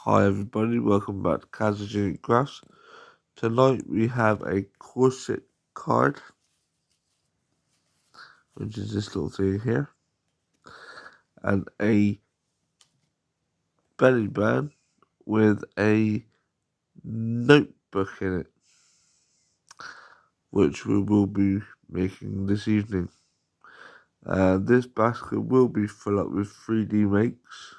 Hi everybody, welcome back to Kazajinic Graphs. Tonight we have a corset card, which is this little thing here, and a belly band with a notebook in it, which we will be making this evening. This basket will be full up with 3D makes.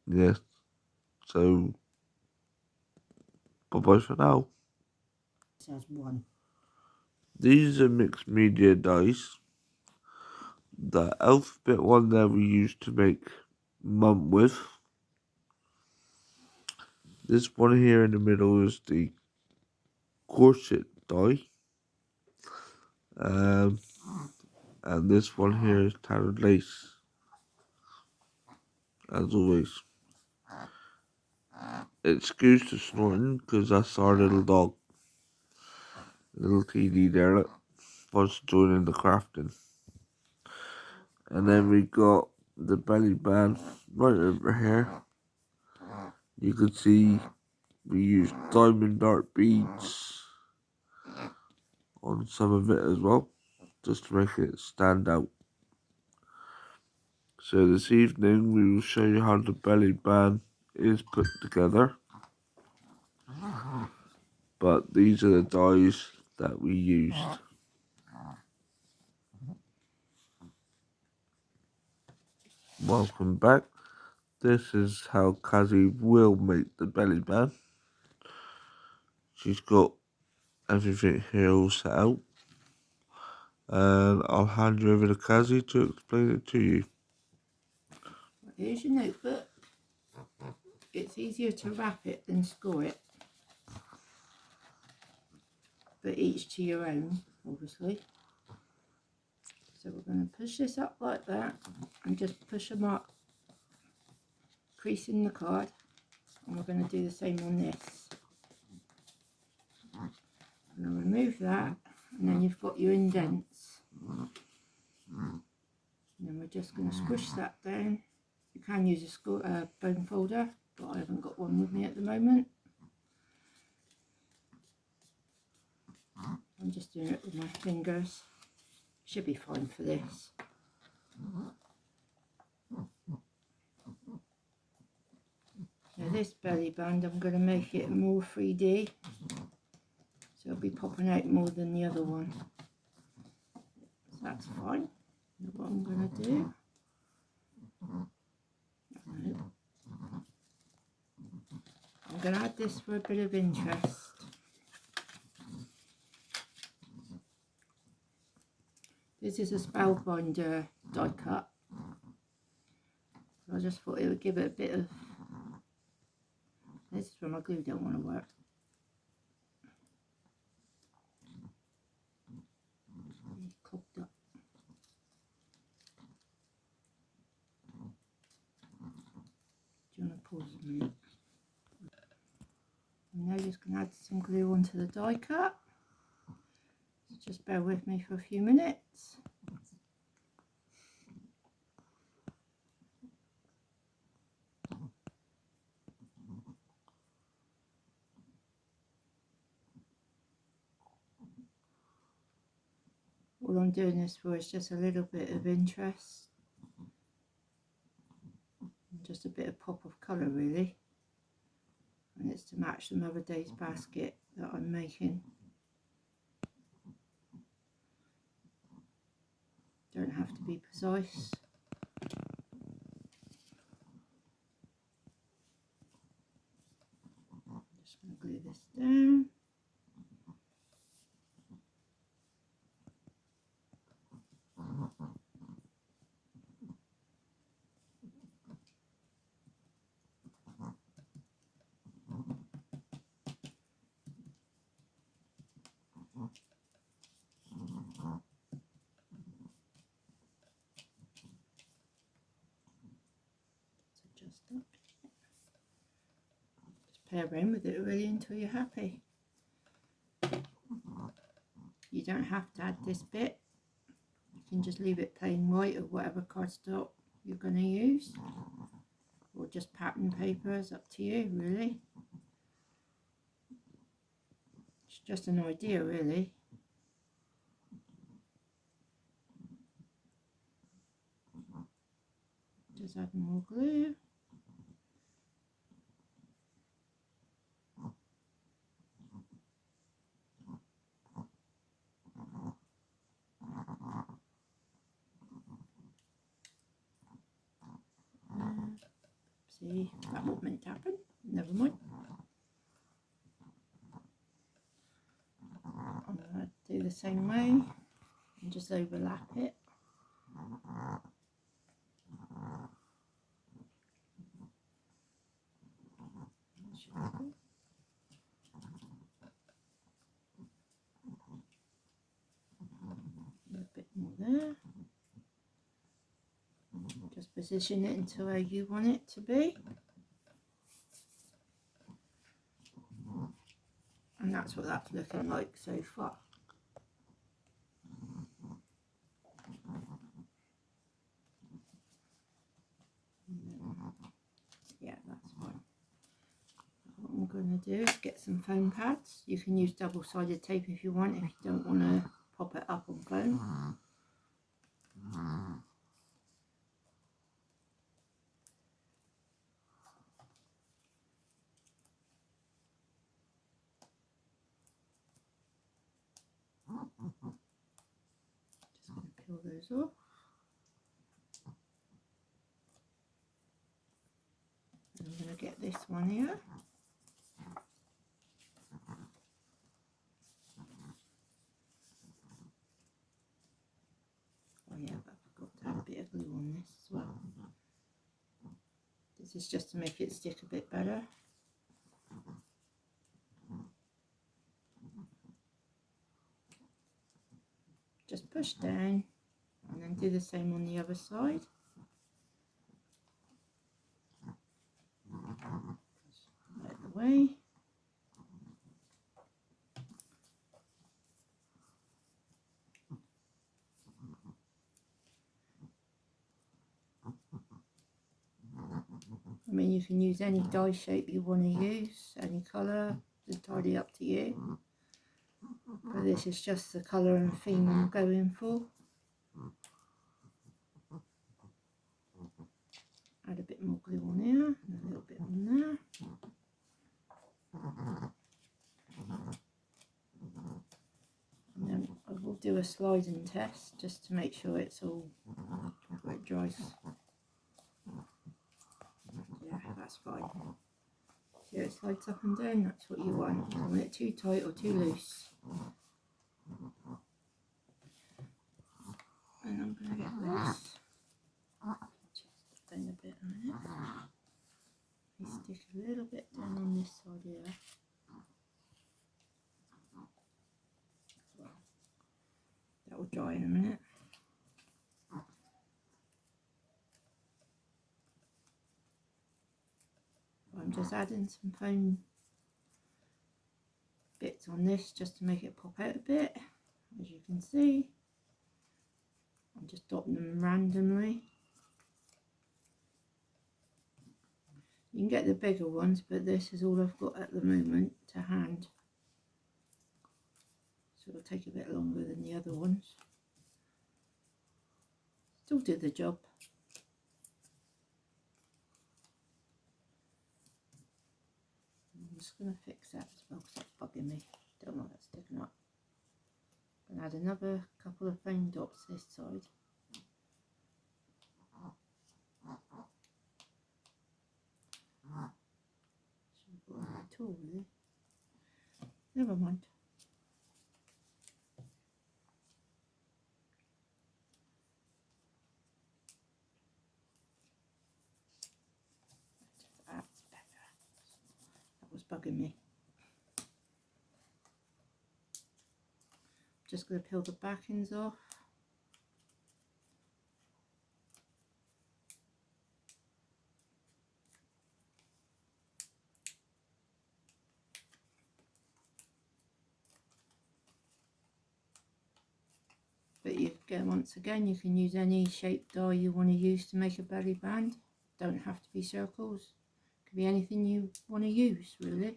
Yes, so bye bye for now. Says one. These are mixed media dice. The alphabet one that we used to make mum with. This one here in the middle is the corset die. And this one here is tattered lace. As always. Excuse the snorting, because that's our little dog. Little TD there that wants to join in the crafting. And then we got the belly band right over here. You can see we used diamond dart beads on some of it as well, just to make it stand out. So this evening we will show you how the belly band is put together. But these are the dies that we used. Welcome back. This is how Kazi will make the belly band. She's got everything here all set out. And I'll hand you over to Kazi to explain it to you. Here's your notebook. It's easier to wrap it than score it, but each to your own, obviously. So we're going to push this up like that and just push them up, creasing the card, and we're going to do the same on this. I'm going to remove that, and then you've got your indents. And then we're just going to squish that down. You can use a bone folder, but I haven't got one with me at the moment. I'm just doing it with my fingers. Should be fine for this. Now this belly band, I'm going to make it more 3D, so it'll be popping out more than the other one. So that's fine. Now what I'm going to do, I'm going to add this for a bit of interest. This is a Spellbinder die cut. I just thought it would give it a bit of... This is where my glue don't want to work. Clogged up. Do you want to pause a minute? I'm now just going to add some glue onto the die cut. So just bear with me for a few minutes. All I'm doing this for is just a little bit of interest, and just a bit of pop of colour really, and it's to match the Mother Day's basket that I'm making. Don't have to be precise. I'm just going to glue this down. Just play around with it really until you're happy. You don't have to add this bit. You can just leave it plain white or whatever cardstock you're going to use, or just pattern paper, is up to you really. It's just an idea really. Just add more glue. See, that wasn't meant to happen. Never mind. I'm going to do the same way and just overlap it. A bit more there. Just position it into where you want it to be. And that's what that's looking like so far. Yeah, that's fine. What I'm going to do is get some foam pads. You can use double-sided tape if you want, if you don't want to pop it up on foam. Just going to peel those off. And I'm going to get this one here. Oh yeah, but I forgot to add a bit of glue on this as well. This is just to make it stick a bit better. Just push down and then do the same on the other side. Out of the way. I mean, you can use any die shape you want to use, any colour, it's entirely up to you. But this is just the colour and theme I'm going for. Add a bit more glue on there, and a little bit on there. And then I will do a sliding test just to make sure it's all where it dries. Yeah, that's fine. See how it slides up and down? That's what you want. You don't want it too tight or too loose. And I'm going to get this. Just bend a bit on it. You stick a little bit down on this side here. That will dry in a minute. I'm just adding some foam bits on this just to make it pop out a bit. As you can see, I'm just dotting them randomly. You can get the bigger ones, but this is all I've got at the moment to hand. So it'll take a bit longer than the other ones. Still do the job. I'm just going to fix that as well because that's bugging me. Don't want that sticking up. I'm going to add another couple of foam dots this side. Should have got a tool really. Never mind. That's better. That was bugging me. Just going to peel the backings off. But you can, once again, you can use any shape die you want to use to make a belly band. Don't have to be circles. Could be anything you want to use, really.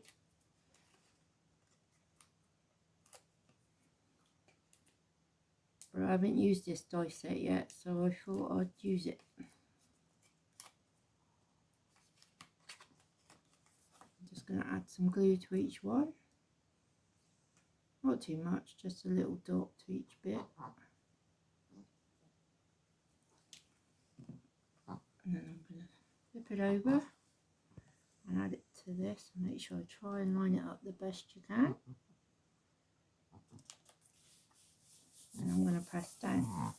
But I haven't used this die set yet, so I thought I'd use it. I'm just going to add some glue to each one. Not too much, just a little dot to each bit. And then I'm going to flip it over and add it to this and make sure I try and line it up the best you can. And I'm going to press down.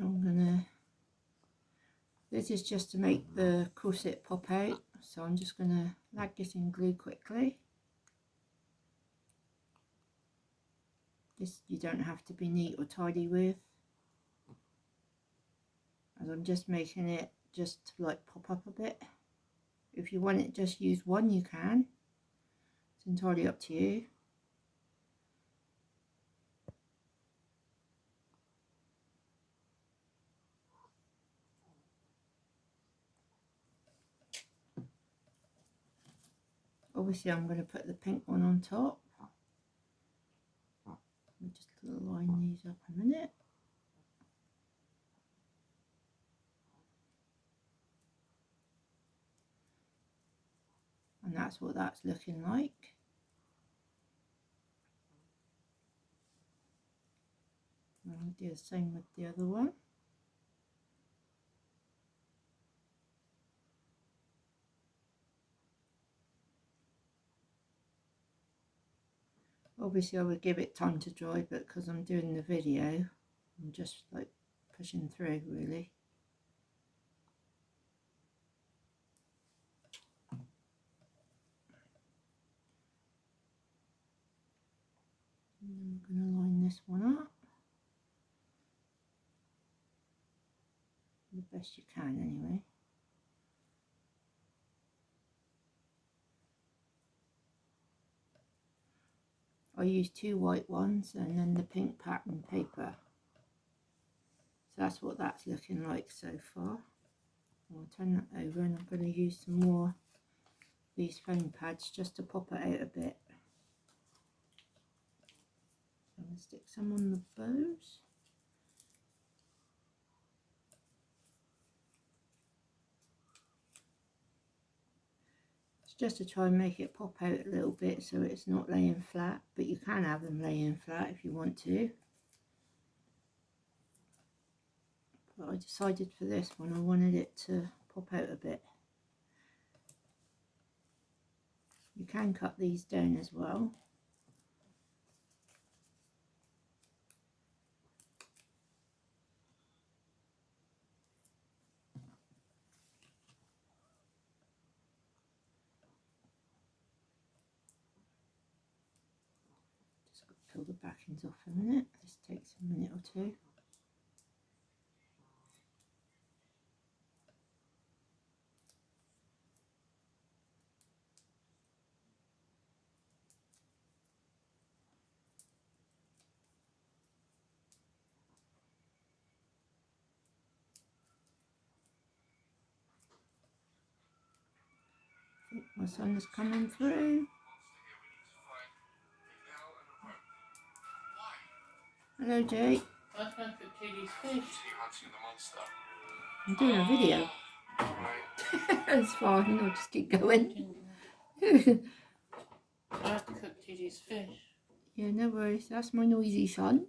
I'm going to, this is just to make the corset pop out, so I'm just going to lag this in glue quickly. This you don't have to be neat or tidy with, as I'm just making it just to like pop up a bit. If you want it just use one, you can. It's entirely up to you. Obviously I'm going to put the pink one on top. Let me just line these up a minute. And that's what that's looking like. And I'll do the same with the other one. Obviously I would give it time to dry, but because I'm doing the video, I'm just like pushing through really. And I'm going to line this one up the best you can anyway. I use 2 white ones and then the pink pattern paper. So that's what that's looking like so far. I'll turn that over and I'm going to use some more of these foam pads just to pop it out a bit. So I'm going to stick some on the bows. It's just to try and make it pop out a little bit so it's not laying flat, but you can have them laying flat if you want to. But I decided for this one I wanted it to pop out a bit. You can cut these down as well. Just got to peel the backings off a minute. This takes a minute or two. I think my son is coming through. Hello, Jake. I was going to cook Katie's fish. I'm doing a video. It's fine, I'll just keep going. I have to cook Katie's fish. Yeah, no worries. That's my noisy son.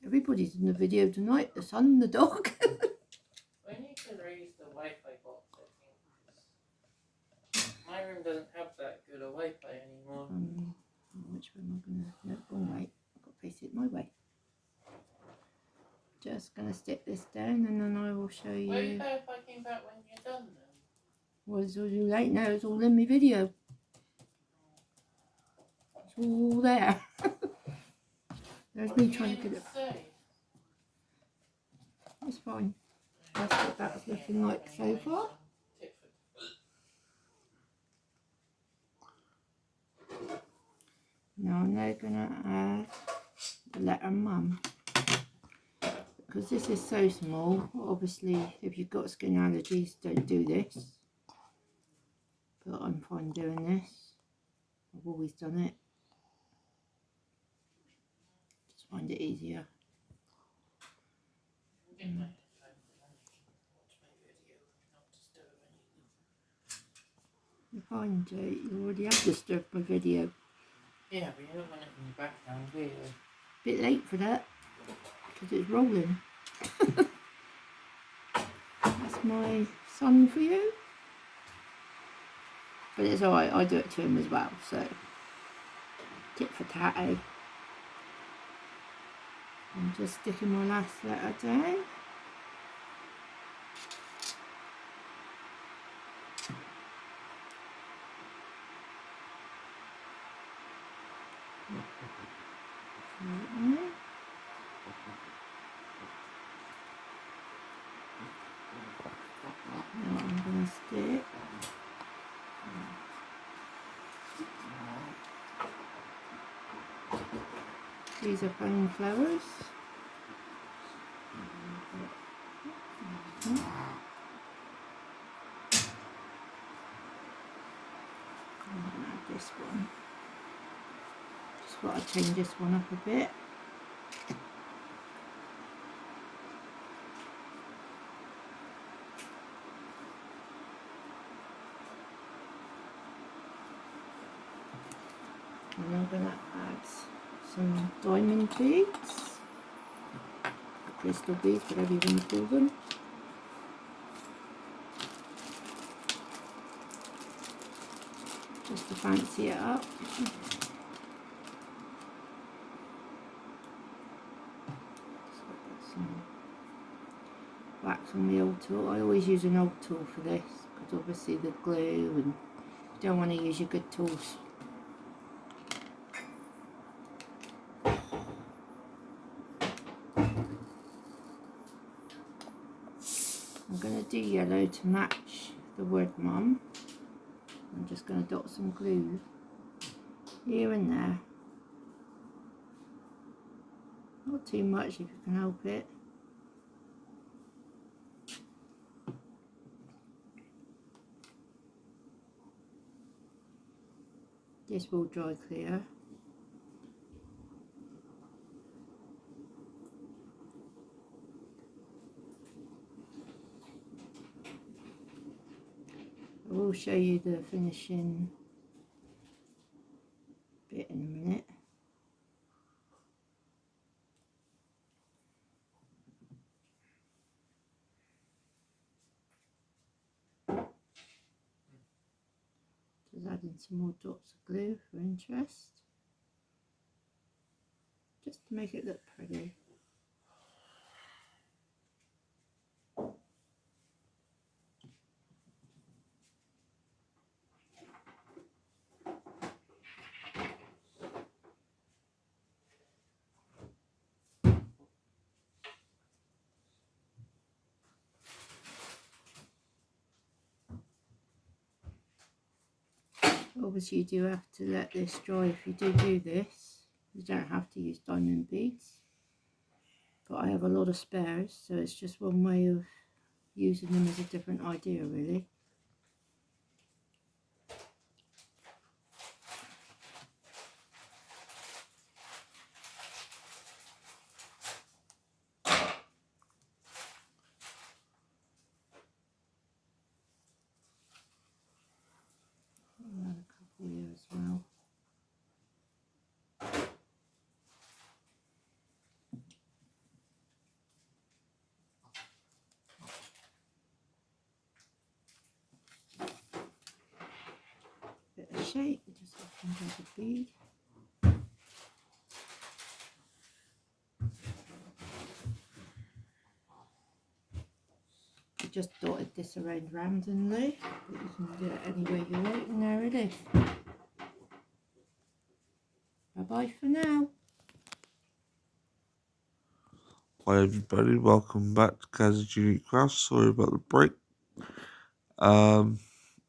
Everybody's in the video tonight. The son, the dog. We need to raise the Wi-Fi box, I think. My room doesn't have that good a Wi-Fi anymore. Which way am I going to... No, wrong way. I've got to face it my way. Just going to stick this down and then I will show you... Where you go if I came back when you're done then? Well, it's all too late now. It's all in my video. It's all there. There's me trying to get it. It's fine. That's what that's looking like so far. Now I'm now going to add the letter Mum. Because this is so small, obviously if you've got skin allergies, don't do this. But I'm fine doing this. I've always done it. Just find it easier. You're fine, Joe. You already have disturbed my video. Yeah, but you don't want it in the background, do you? Bit late for that, because it's rolling. That's my son for you. But it's alright, I do it to him as well, so tit for tat, eh? I'm just sticking my last letter down. Now I'm going to stick these are foam flowers. And add this one. Just thought I'd change this one up a bit. And I'm going to add some diamond beads, crystal beads, whatever you want to call them. Just to fancy it up. Just put some wax on the old tool. I always use an old tool for this because obviously the glue, and you don't want to use your good tools. I'm going to do yellow to match the word Mum. I'm just going to dot some glue here and there. Not too much if you can help it. This will dry clear. I will show you the finishing bit in a minute. Just adding some more dots of glue for interest, just to make it look pretty. Obviously you do have to let this dry if you do this. You don't have to use diamond beads, but I have a lot of spares, so it's just one way of using them as a different idea really. Another couple here as well. Bit of shape, just looking for the bead. I just dotted this around randomly, but you can do it any way you like, and there it is. Bye bye for now. Hi everybody, welcome back to Kaz's Unique Crafts. Sorry about the break.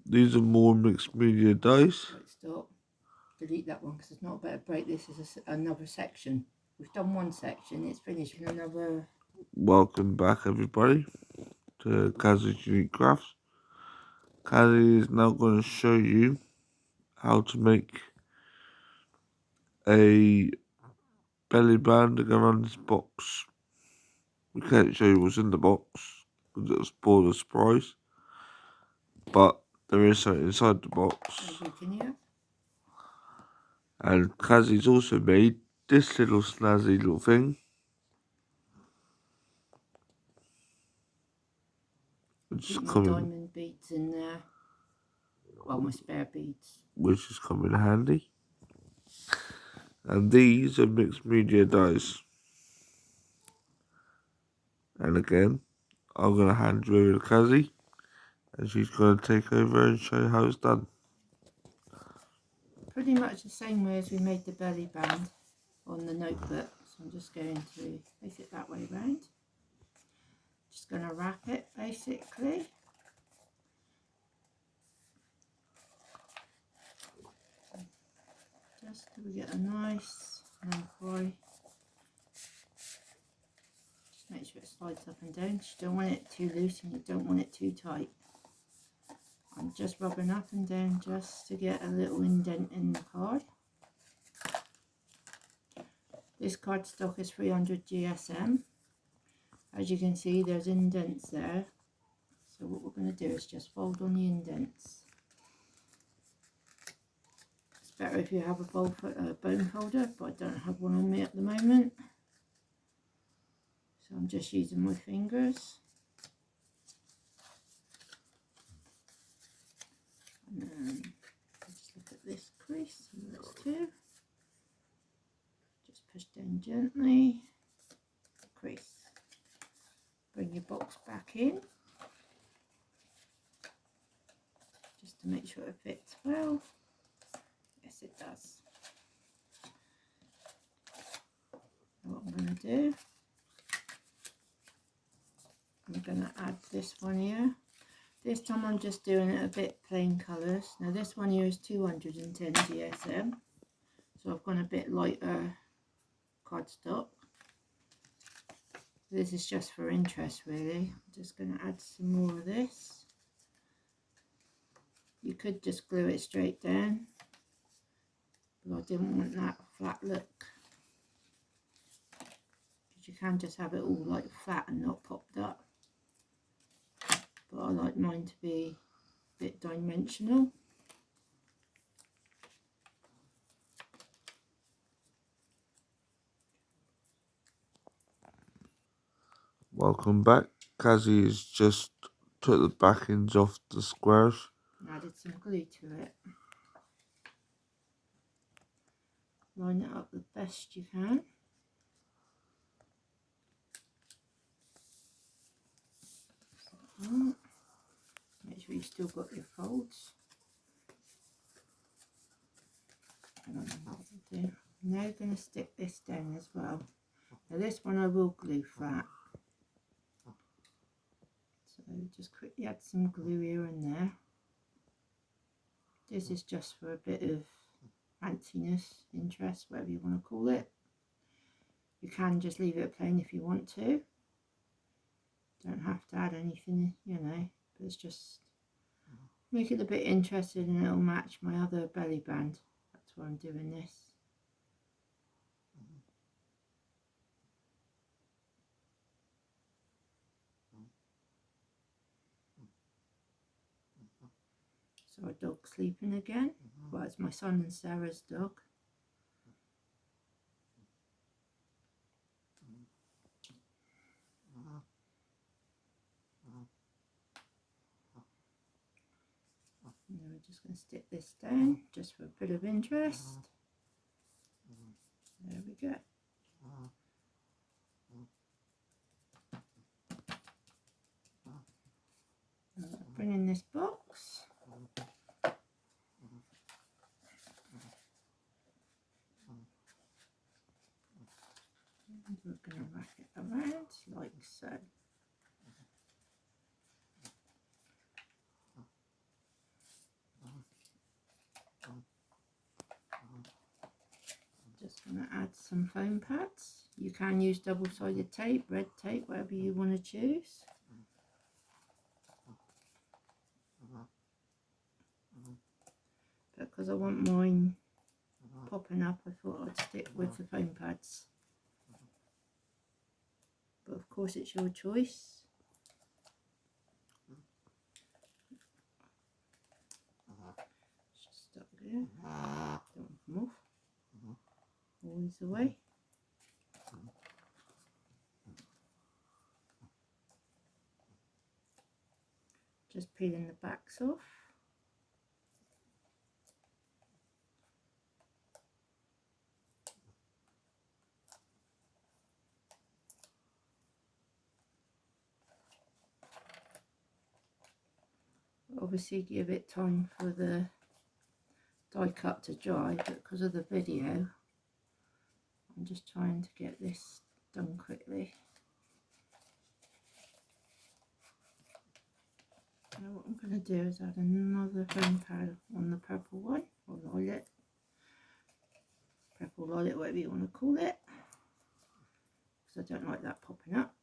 These are more mixed media dies. Right, stop. delete that one because it's not a better break. This is another section. We've done one section, it's finished in another. Welcome back, everybody, to Kazzy's Unique Crafts. Kazzy is now going to show you how to make a belly band to go around this box. We can't show you what's in the box because it'll spoil the surprise, but there is something inside the box. And Kazzy's also made this little snazzy little thing, which is Keep my coming, diamond beads in there. Well, my spare beads. which is coming handy. And these are mixed media dies. And again, I'm going to hand you over to Kazzy, and she's going to take over and show you how it's done. Pretty much the same way as we made the belly band on the notebook. So I'm just going to place it that way round. Just going to wrap it basically. Just so we get a nice eye. Just make sure it slides up and down. You don't want it too loose and you don't want it too tight. I'm just rubbing up and down just to get a little indent in the card. This cardstock is 300 GSM. As you can see, there's indents there. So what we're going to do is just fold on the indents. It's better if you have a bone folder, but I don't have one on me at the moment. So I'm just using my fingers. And then just look at this crease, and that's two. Just push down gently, crease. Bring your box back in, just to make sure it fits well. Yes, it does. What I'm going to do, I'm going to add this one here. This time I'm just doing it a bit plain colours. Now this one here is 210 GSM, so I've gone a bit lighter cardstock. This is just for interest really. I'm just going to add some more of this. You could just glue it straight down, but I didn't want that flat look. Because you can just have it all like flat and not popped up. But I like mine to be a bit dimensional. Welcome back. Kazzy has just took the backings off the squares. And added some glue to it. Line it up the best you can. Make sure you've still got your folds. I'm now going to stick this down as well. Now this one I will glue flat. So just quickly add some glue here and there. This is just for a bit of fanciness, interest, whatever you want to call it. You can just leave it plain if you want to. Don't have to add anything, you know, but it's just make it a bit interesting and it'll match my other belly band. That's why I'm doing this. So our dog's sleeping again. Well, it's my son and Sarah's dog. Now we're just going to stick this down just for a bit of interest. There we go. Bring in this box. And we're going to wrap it around like so. going to add some foam pads. You can use double-sided tape, red tape, whatever you want to choose. But because I want mine popping up, I thought I'd stick with the foam pads. But of course it's your choice. Just stuck there. Don't come off. Always away. Just peeling the backs off. Obviously give it time for the die cut to dry, but because of the video I'm just trying to get this done quickly. Now what I'm going to do is add another foam pad on the purple one, or lilac, purple lilac, whatever you want to call it, because I don't like that popping up.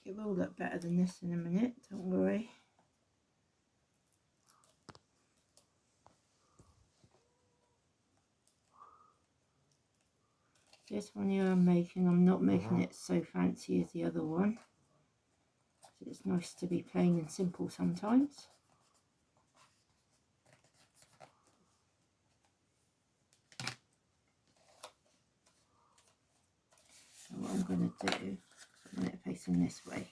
It will look better than this in a minute, don't worry. This one here I'm not making it so fancy as the other one. It's nice to be plain and simple sometimes. And what I'm going to do, I want it facing this way.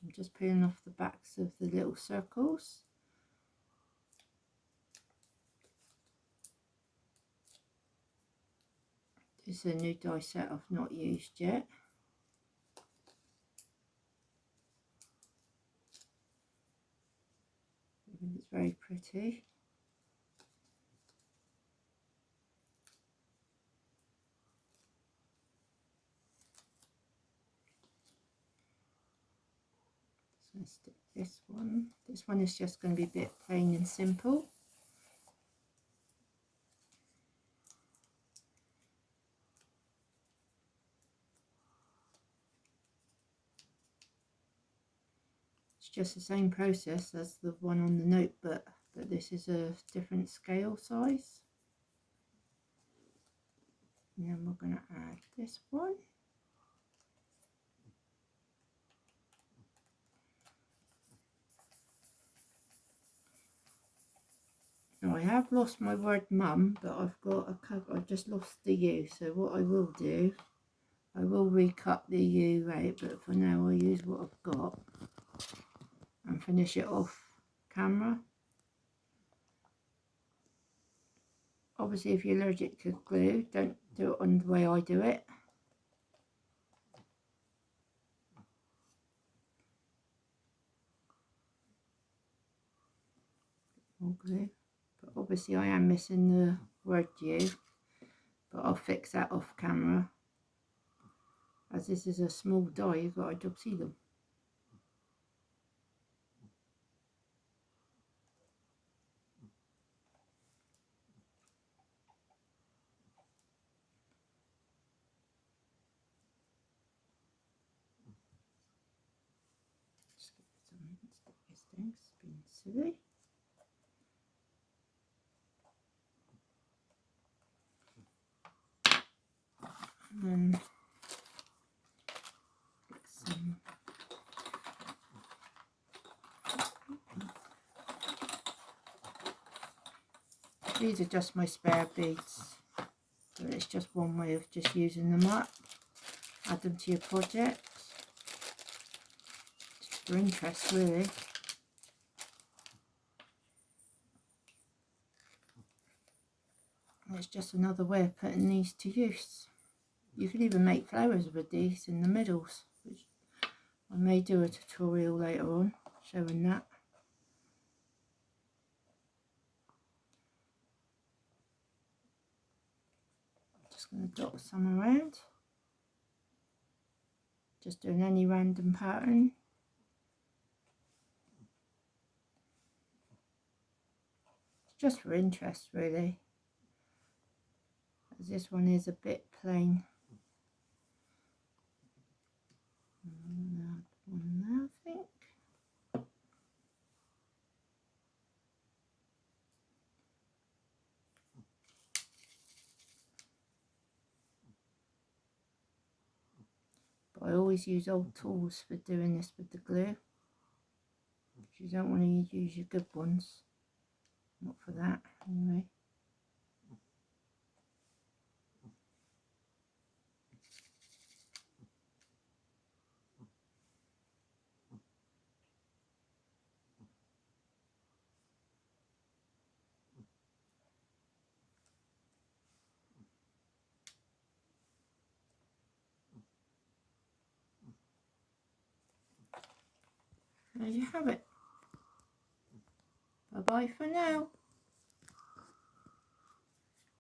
I'm just peeling off the backs of the little circles. This is a new die set I've not used yet. I think it's very pretty. So let's stick this one. This one is just going to be a bit plain and simple. It's just the same process as the one on the notebook, but this is a different scale size. And then we're going to add this one. Now I have lost my word mum, but I've got a couple, I've just lost the U, so what I will do, I will recut the U out, but for now I'll use what I've got and finish it off camera. Obviously if you're allergic to glue, don't do it on the way I do it. More glue. But obviously I am missing the word U, but I'll fix that off camera. As this is a small die, you've got to see them. Just get some stick these things, being silly. And then get some these are just my spare beads, so it's just one way of just using them up. Add them to your project, just for interest really. And it's just another way of putting these to use. You could even make flowers with these in the middles, which I may do a tutorial later on showing that. Just going to dot some around. Just doing any random pattern. It's just for interest really, as this one is a bit plain. One there, I think. But I always use old tools for doing this with the glue. You don't want to use your good ones. Not for that, anyway. There you have it. Bye bye for now.